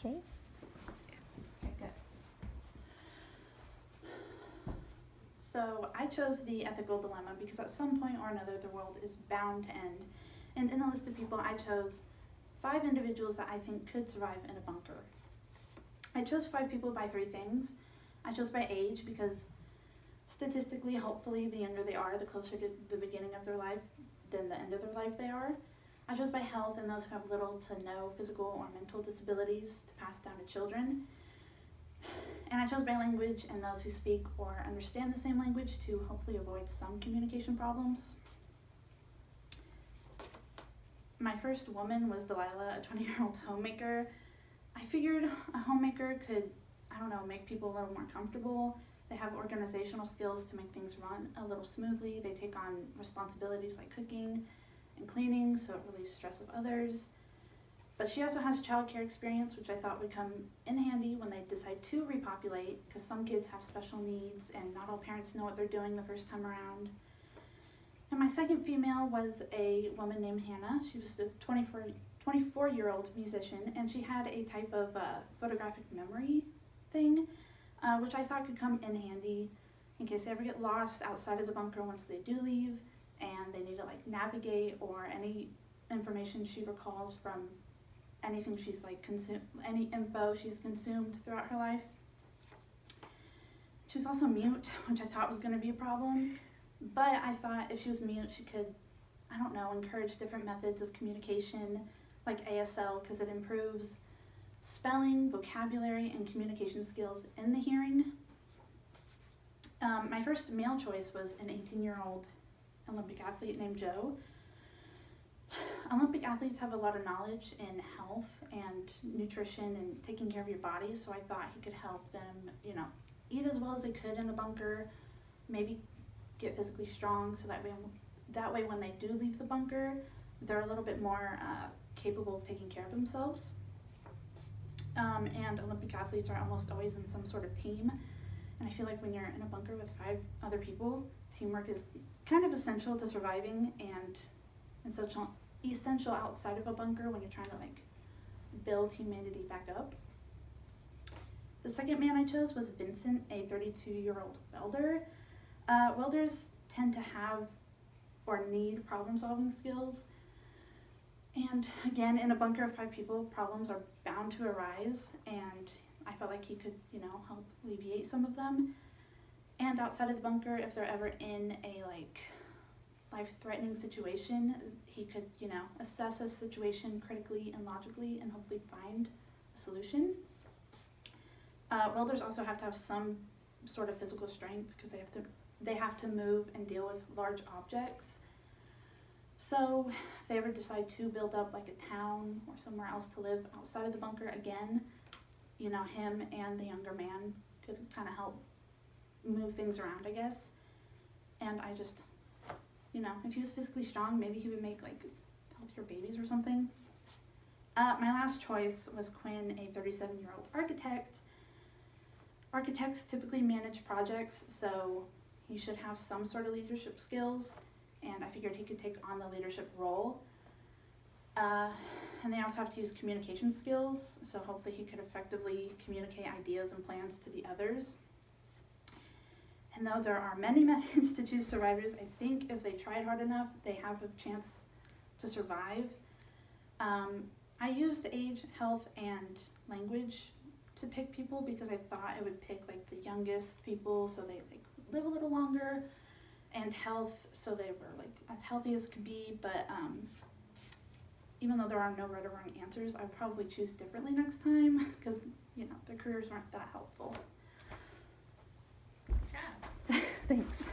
right? Okay, good. So I chose the ethical dilemma because at some point or another the world is bound to end. And in the list of people I chose 5 individuals that I think could survive in a bunker. I chose 5 people by 3 things. I chose by age because statistically, hopefully, the younger they are, the closer to the beginning of their life than the end of their life they are. I chose by health and those who have little to no physical or mental disabilities to pass down to children. And I chose by language and those who speak or understand the same language to hopefully avoid some communication problems. My first woman was Delilah, a 20-year-old homemaker. I figured a homemaker could, make people a little more comfortable. They have organizational skills to make things run a little smoothly. They take on responsibilities like cooking and cleaning, so it relieves stress of others. But she also has childcare experience, which I thought would come in handy when they decide to repopulate, because some kids have special needs and not all parents know what they're doing the first time around. And my second female was a woman named Hannah. She was a 24-year-old musician, and she had a type of photographic memory thing, which I thought could come in handy in case they ever get lost outside of the bunker once they do leave and they need to navigate, or any information she recalls from anything she's any info she's consumed throughout her life. She was also mute, which I thought was going to be a problem, but I thought if she was mute she could, encourage different methods of communication like ASL, because it improves spelling, vocabulary, and communication skills in the hearing. My first male choice was an 18-year-old Olympic athlete named Joe. Olympic athletes have a lot of knowledge in health and nutrition and taking care of your body, so I thought he could help them, eat as well as they could in a bunker, maybe get physically strong, so that way when they do leave the bunker, they're a little bit more capable of taking care of themselves. And Olympic athletes are almost always in some sort of team, and I feel like when you're in a bunker with 5 other people, teamwork is kind of essential to surviving and essential outside of a bunker when you're trying to build humanity back up. The second man I chose was Vincent, a 32-year-old welder. Welders tend to have or need problem-solving skills. And again, in a bunker of 5 people, problems are bound to arise, and I felt like he could, help alleviate some of them. And outside of the bunker, if they're ever in a life-threatening situation, he could, assess a situation critically and logically and hopefully find a solution. Welders also have to have some sort of physical strength because they have to move and deal with large objects. So if they ever decide to build up a town or somewhere else to live outside of the bunker again, him and the younger man could kind of help move things around, I guess. And I just, if he was physically strong, maybe he would make healthier babies or something. My last choice was Quinn, a 37-year-old architect. Architects typically manage projects, so he should have some sort of leadership skills, and I figured he could take on the leadership role. And they also have to use communication skills, so hopefully he could effectively communicate ideas and plans to the others. And though there are many methods to choose survivors, I think if they tried hard enough, they have a chance to survive. I used age, health, and language to pick people because I thought it would pick the youngest people so they live a little longer, and health so they were as healthy as could be, but even though there are no right or wrong answers, I would probably choose differently next time because their careers aren't that helpful. Good job. Thanks.